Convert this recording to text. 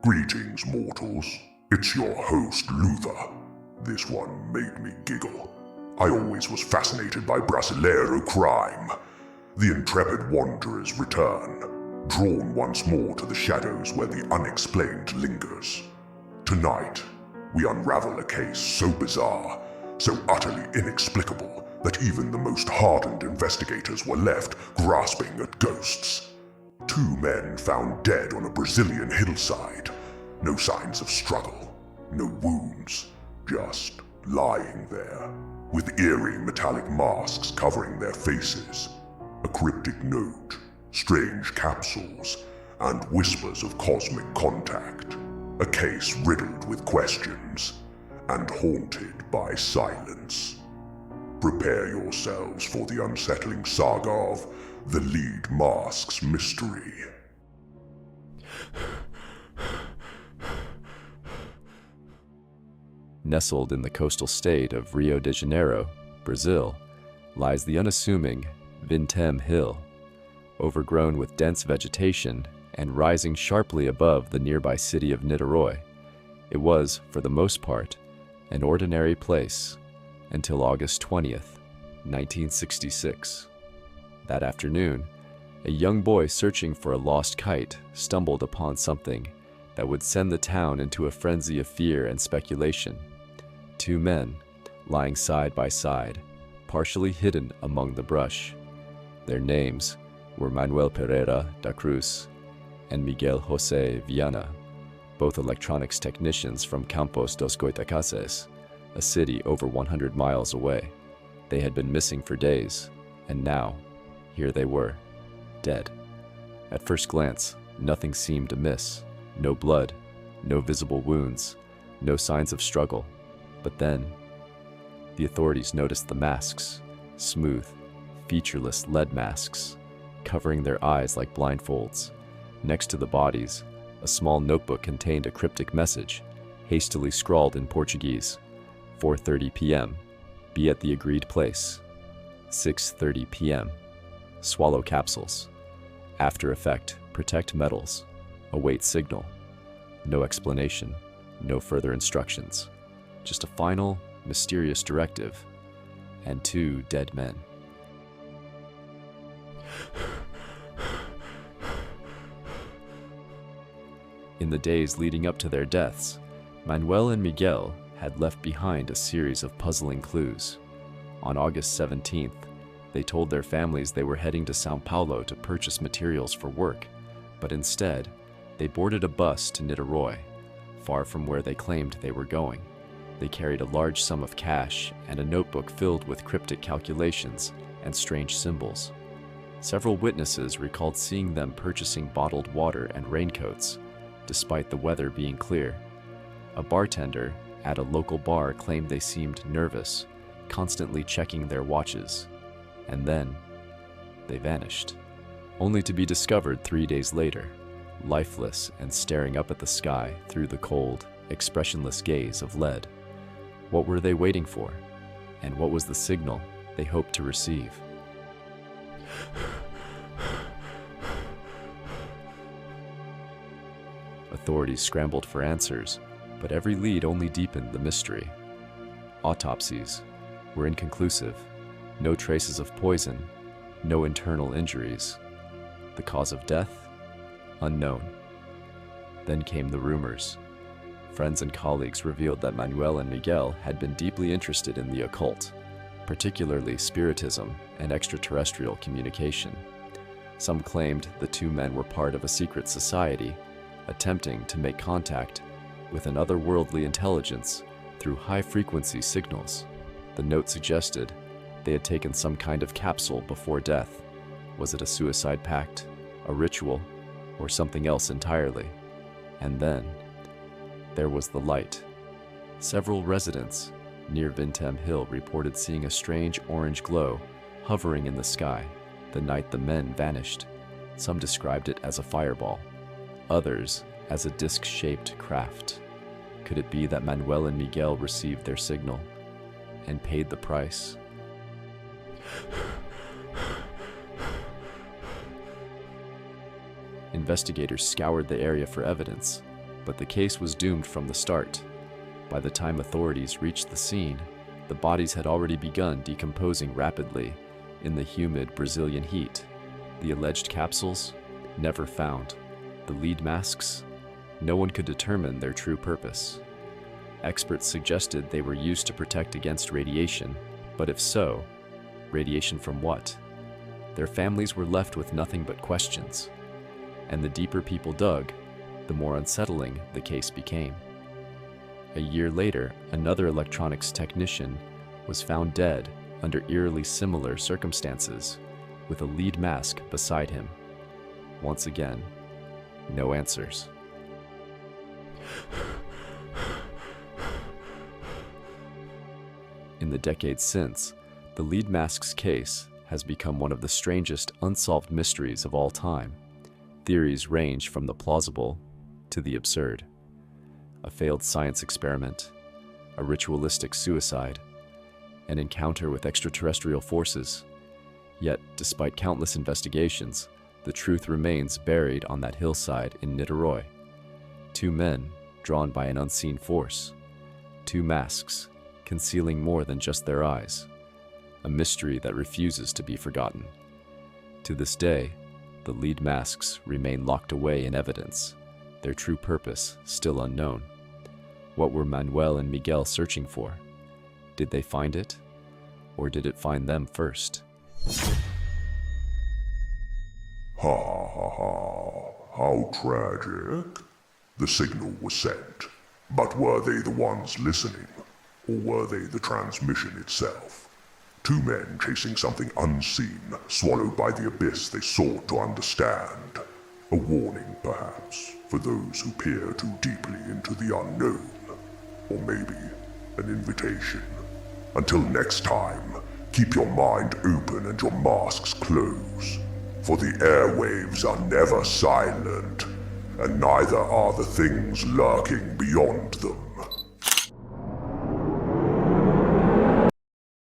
Greetings, mortals. It's your host, Luther. This one made me giggle. I always was fascinated by Brasileiro crime. The intrepid wanderers return, drawn once more to the shadows where the unexplained lingers. Tonight, we unravel a case so bizarre, so utterly inexplicable, that even the most hardened investigators were left grasping at ghosts. Two men found dead on a Brazilian hillside. No signs of struggle, no wounds, just lying there, with eerie metallic masks covering their faces. A cryptic note, strange capsules, and whispers of cosmic contact. A case riddled with questions, and haunted by silence. Prepare yourselves for the unsettling saga of the Lead Mask's mystery. Nestled in the coastal state of Rio de Janeiro, Brazil, lies the unassuming Vintém Hill, overgrown with dense vegetation and rising sharply above the nearby city of Niterói. It was, for the most part, an ordinary place until August 20th, 1966. That afternoon, a young boy searching for a lost kite stumbled upon something that would send the town into a frenzy of fear and speculation. Two men, lying side by side, partially hidden among the brush. Their names were Manuel Pereira da Cruz and Miguel José Viana, both electronics technicians from Campos dos Goitacazes, a city over 100 miles away. They had been missing for days, and now, here they were, dead. At first glance, nothing seemed amiss. No blood, no visible wounds, no signs of struggle. But then, the authorities noticed the masks, smooth, featureless lead masks, covering their eyes like blindfolds. Next to the bodies, a small notebook contained a cryptic message, hastily scrawled in Portuguese. 4:30 p.m. Be at the agreed place. 6:30 p.m. Swallow capsules. After effect, protect metals. Await signal. No explanation, no further instructions. Just a final, mysterious directive, and two dead men. In the days leading up to their deaths, Manuel and Miguel had left behind a series of puzzling clues. On August 17th, they told their families they were heading to São Paulo to purchase materials for work, but instead, they boarded a bus to Niterói, far from where they claimed they were going. They carried a large sum of cash and a notebook filled with cryptic calculations and strange symbols. Several witnesses recalled seeing them purchasing bottled water and raincoats, despite the weather being clear. A bartender at a local bar claimed they seemed nervous, constantly checking their watches. And then, they vanished, only to be discovered 3 days later, lifeless and staring up at the sky through the cold, expressionless gaze of lead. What were they waiting for? And what was the signal they hoped to receive? Authorities scrambled for answers, but every lead only deepened the mystery. Autopsies were inconclusive. No traces of poison, no internal injuries. The cause of death? Unknown. Then came the rumors. Friends and colleagues revealed that Manuel and Miguel had been deeply interested in the occult, particularly spiritism and extraterrestrial communication. Some claimed the two men were part of a secret society, attempting to make contact with an otherworldly intelligence through high-frequency signals. The note suggested they had taken some kind of capsule before death. Was it a suicide pact, a ritual, or something else entirely? And then, there was the light. Several residents near Vintém Hill reported seeing a strange orange glow hovering in the sky the night the men vanished. Some described it as a fireball, others as a disc-shaped craft. Could it be that Manuel and Miguel received their signal and paid the price? Investigators scoured the area for evidence, But the case was doomed from the start. By the time authorities reached the scene, the bodies had already begun decomposing rapidly in the humid Brazilian heat. The alleged capsules, never found. The lead masks, no one could determine their true purpose. Experts suggested they were used to protect against radiation, but if so, radiation from what? Their families were left with nothing but questions. And the deeper people dug, the more unsettling the case became. A year later, another electronics technician was found dead under eerily similar circumstances, with a lead mask beside him. Once again, no answers. In the decades since, the lead mask's case has become one of the strangest unsolved mysteries of all time. Theories range from the plausible to the absurd. A failed science experiment, a ritualistic suicide, an encounter with extraterrestrial forces. Yet, despite countless investigations, the truth remains buried on that hillside in Niterói. Two men, drawn by an unseen force. Two masks, concealing more than just their eyes. A mystery that refuses to be forgotten. To this day, the lead masks remain locked away in evidence, their true purpose still unknown. What were Manoel and Miguel searching for? Did they find it? Or did it find them first? Ha ha ha, how tragic. The signal was sent, but were they the ones listening, or were they the transmission itself? Two men chasing something unseen, swallowed by the abyss they sought to understand. A warning, perhaps, for those who peer too deeply into the unknown. Or maybe an invitation. Until next time, keep your mind open and your masks closed. For the airwaves are never silent, and neither are the things lurking beyond them.